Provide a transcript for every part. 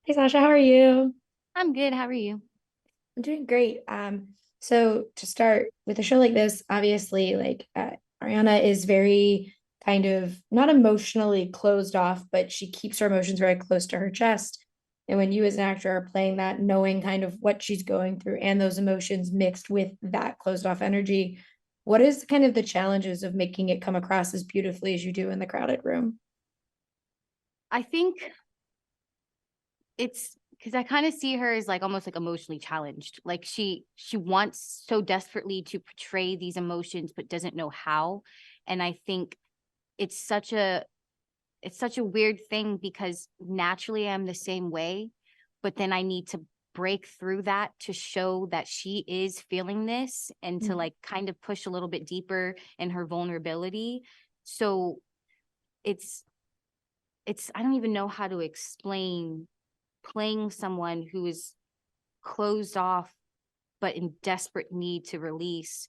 Hey Sasha, how are you? I'm good. How are you? I'm doing great. So to start with a show like this, obviously, Ariana is very kind of not emotionally closed off, but she keeps her emotions very close to her chest. And when you as an actor are playing that, knowing kind of what she's going through and those emotions mixed with that closed off energy, what is kind of the challenges of making it come across as beautifully as you do in the crowded room? I think it's because I kind of see her as like almost like emotionally challenged. Like she wants so desperately to portray these emotions but doesn't know how. And I think it's such a it's such a weird thing because naturally I'm the same way, but then I need to break through that to show that she is feeling this and to Mhm. like kind of push a little bit deeper in her vulnerability. So it's it's I don't even know how to explain playing someone who is closed off but in desperate need to release,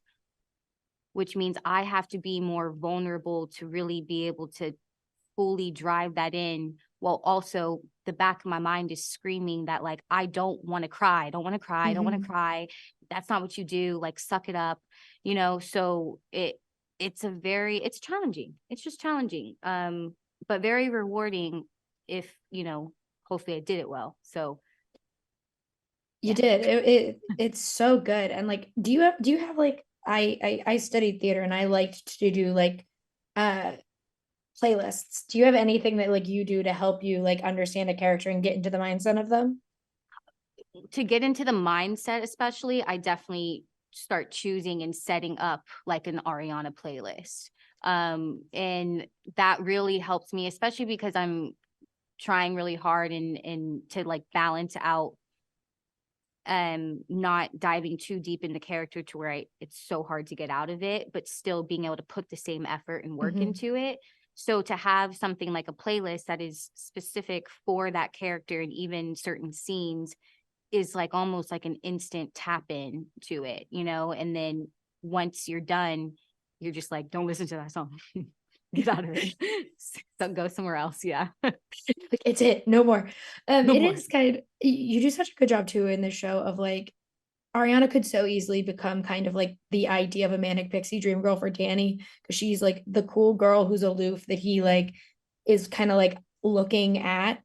which means I have to be more vulnerable to really be able to fully drive that in, while also the back of my mind is screaming that like I don't want to cry, I don't want to cry, I don't want to Mhm. cry. That's not what you do. Like suck it up, So it's challenging. It's just challenging, but very rewarding if hopefully I did it well. So You yeah. did. It's so good. And like, do you have like I studied theater and I liked to do like uh playlists. Do you have anything that like you do to help you like understand a character and get into the mindset of them? To get into the mindset, especially, I definitely start choosing and setting up like an Ariana playlist. And that really helps me, especially because I'm trying really hard and to like balance out not diving too deep in the character to where it's so hard to get out of it, but still being able to put the same effort and work Hmm. into it. So to have something like a playlist that is specific for that character and even certain scenes is like almost like an instant tap in to it. And then once you're done, you're just like, don't listen to that song. Get out of it. So go somewhere else. Yeah. Like it's it, no more. No It more. is you do such a good job too in the show of like Ariana could so easily become kind of like the idea of a manic pixie dream girl for Danny because she's like the cool girl who's aloof that he like is kind of like looking at,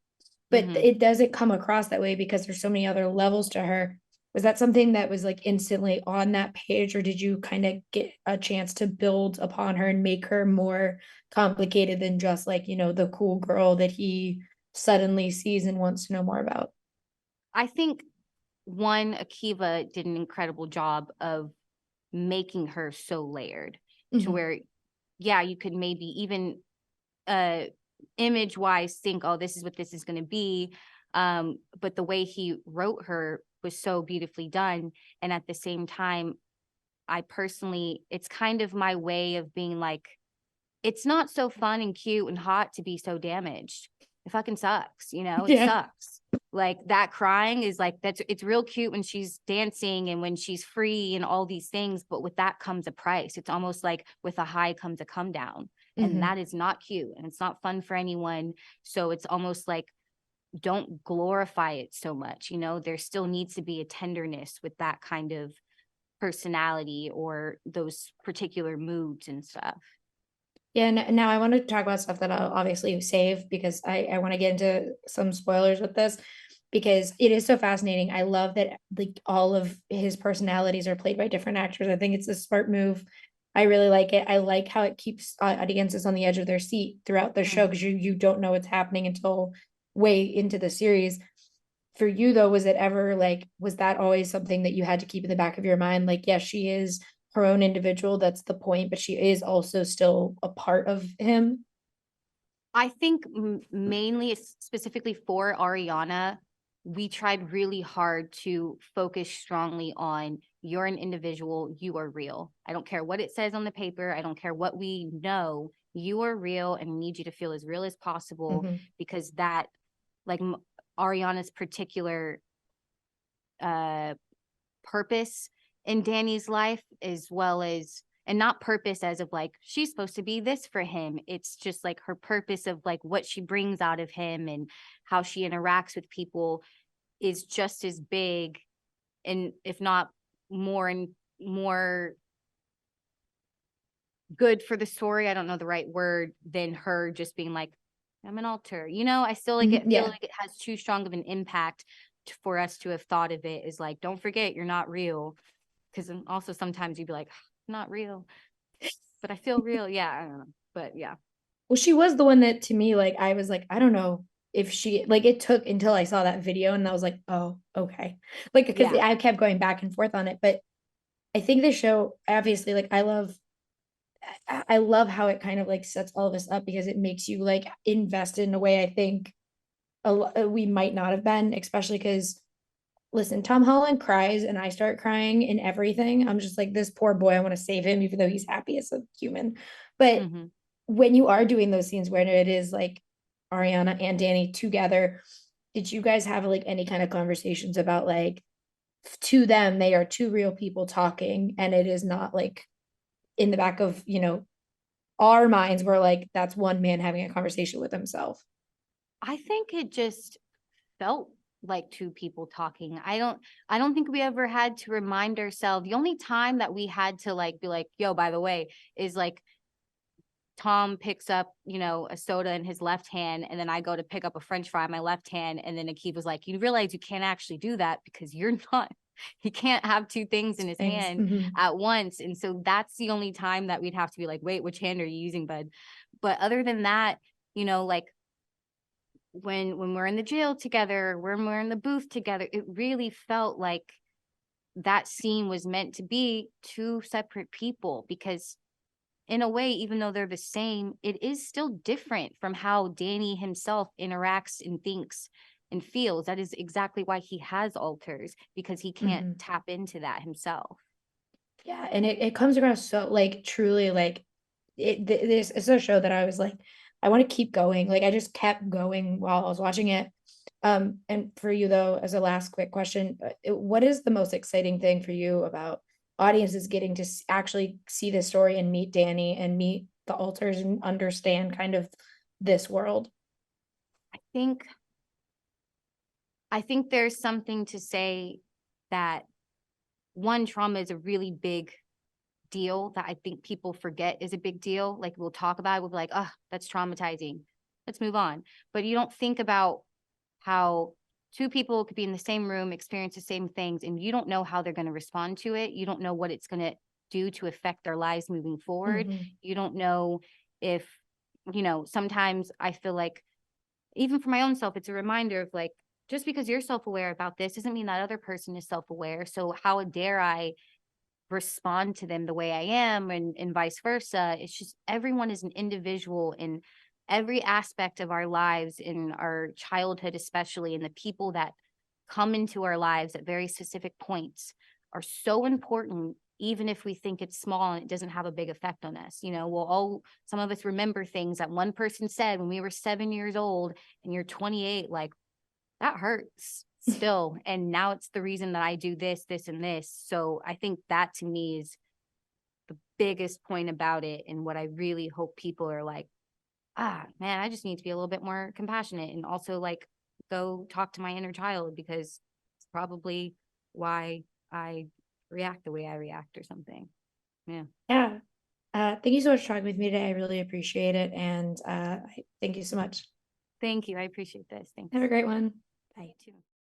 but Hmm. it doesn't come across that way because there's so many other levels to her. Was that something that was like instantly on that page, or did you kind of get a chance to build upon her and make her more complicated than just like, the cool girl that he suddenly sees and wants to know more about? I think one, Akiva did an incredible job of making her so layered to Mhm. where, yeah, you could maybe even uh image wise think, oh, this is what this is going to be. But the way he wrote her was so beautifully done. And at the same time, I personally, it's kind of my way of being like, it's not so fun and cute and hot to be so damaged. It fucking sucks, it Yeah. sucks. Like that crying is like, it's real cute when she's dancing and when she's free and all these things, but with that comes a price. It's almost like with a high comes a come down, and Hmm. that is not cute and it's not fun for anyone. So it's almost like, don't glorify it so much. There still needs to be a tenderness with that kind of personality or those particular moods and stuff. Yeah, now I want to talk about stuff that I'll obviously save because I want to get into some spoilers with this because it is so fascinating. I love that like all of his personalities are played by different actors. I think it's a smart move. I really like it. I like how it keeps audiences on the edge of their seat throughout the show Mm. because you don't know what's happening until way into the series. For you though, was it ever like was that always something that you had to keep in the back of your mind? Like, yes, she is her own individual, that's the point, but she is also still a part of him. I think mainly specifically for Ariana, we tried really hard to focus strongly on you're an individual, you are real. I don't care what it says on the paper, I don't care what we know, you are real and I need you to feel as real as possible Mhm. because that, like Ariana's particular uh purpose in Danny's life, as well as and not purpose as of like, she's supposed to be this for him. It's just like her purpose of like what she brings out of him and how she interacts with people is just as big, and if not more and more good for the story. I don't know the right word, than her just being like, I'm an altar. I still like it, feel Yeah. like it has too strong of an impact for us to have thought of it as like, don't forget, you're not real. Because also sometimes you'd be like, not real, but I feel real. Yeah, I don't know. But yeah. Well, she was the one that to me, like, I was like, I don't know if she, like, it took until I saw that video and I was like, oh, okay. Like, because Yeah. I kept going back and forth on it. But I think the show, obviously, like, I love how it kind of like sets all of this up because it makes you like invested in a way I think we might not have been, especially because listen, Tom Holland cries and I start crying in everything. I'm just like, this poor boy, I want to save him, even though he's happy as a human. But Mm-hmm. when you are doing those scenes where it is like Ariana and Danny together, did you guys have like any kind of conversations about like to them, they are two real people talking and it is not like in the back of, our minds were like, that's one man having a conversation with himself. I think it just felt like two people talking. I don't think we ever had to remind ourselves. The only time that we had to like be like, yo, by the way, is like Tom picks up, a soda in his left hand, and then I go to pick up a French fry in my left hand, and then Akeem was like, "You realize you can't actually do that because you're not. He can't have two things in his Things. hand Mhm. at once." And so that's the only time that we'd have to be like, "Wait, which hand are you using, bud?" But other than that, like when we're in the jail together, when we're in the booth together, it really felt like that scene was meant to be two separate people because in a way, even though they're the same, it is still different from how Danny himself interacts and thinks and feels. That is exactly why he has alters, because he can't Mhm. tap into that himself. Yeah, and it comes across so like truly like this is a show that I was like, I want to keep going. Like I just kept going while I was watching it. And for you though, as a last quick question, what is the most exciting thing for you about audiences getting to actually see this story and meet Danny and meet the alters and understand kind of this world? I think I think there's something to say that one, trauma is a really big deal that I think people forget is a big deal. Like we'll talk about it, we'll be like, oh, that's traumatizing. Let's move on. But you don't think about how two people could be in the same room, experience the same things, and you don't know how they're going to respond to it. You don't know what it's going to do to affect their lives moving forward. Mhm. You don't know if, sometimes I feel like, even for my own self, it's a reminder of like, just because you're self aware about this doesn't mean that other person is self aware. So, how dare I respond to them the way I am, and vice versa. It's just everyone is an individual in every aspect of our lives, in our childhood, especially, and the people that come into our lives at very specific points are so important, even if we think it's small and it doesn't have a big effect on us. Some of us remember things that one person said when we were 7 years old, and you're 28, like that hurts still. And now it's the reason that I do this, this, and this. So I think that to me is the biggest point about it. And what I really hope people are like, man, I just need to be a little bit more compassionate, and also like go talk to my inner child, because it's probably why I react the way I react or something. Yeah. Yeah. Thank you so much for talking with me today. I really appreciate it. And thank you so much. Thank you. I appreciate this. Thanks. Have a great one. You Bye. too.